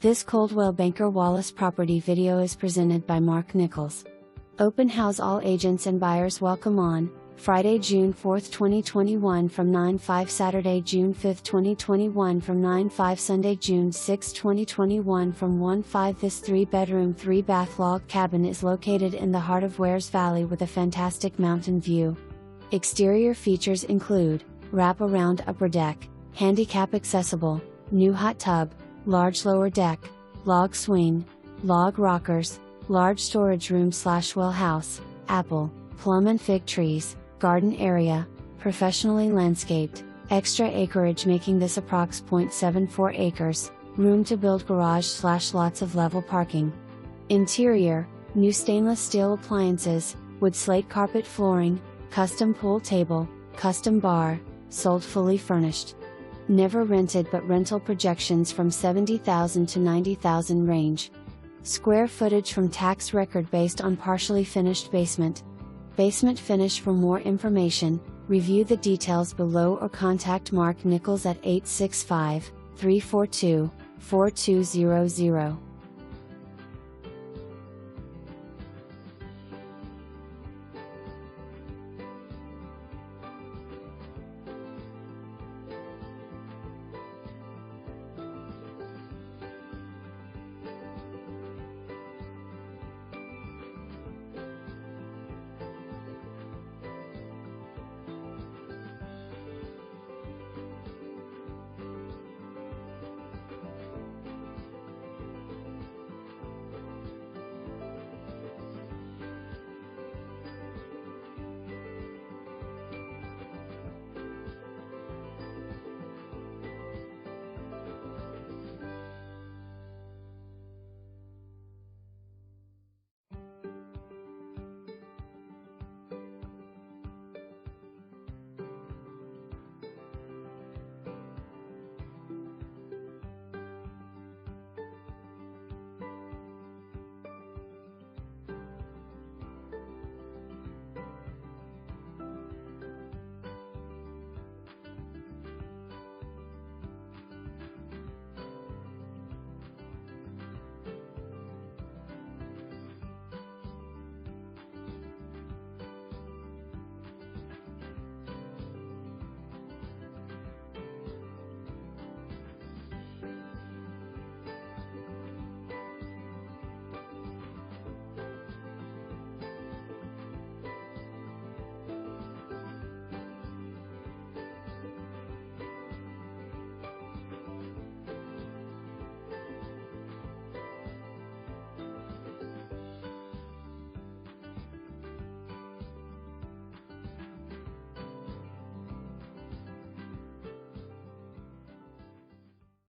This Coldwell Banker Wallace property video is presented by Mark Nichols. Open house, all agents and buyers welcome on Friday, June 4, 2021 from 9:05, Saturday, June 5, 2021 from 9:05, Sunday, June 6, 2021 from 1:05. This 3-bedroom, 3-bath log cabin is located in the heart of Wares Valley with a fantastic mountain view. Exterior features include wrap-around upper deck, handicap accessible, new hot tub, large lower deck, log swing, log rockers, large storage room/well house, apple, plum and fig trees, garden area, professionally landscaped, extra acreage making this approx. 0.74 acres, room to build garage/lots of level parking. Interior, new stainless steel appliances, wood slate carpet flooring, custom pool table, custom bar, sold fully furnished. Never rented but rental projections from $70,000 to $90,000 range. Square footage from tax record based on partially finished basement. Basement finish. For more information, review the details below or contact Mark Nichols at 865-342-4200.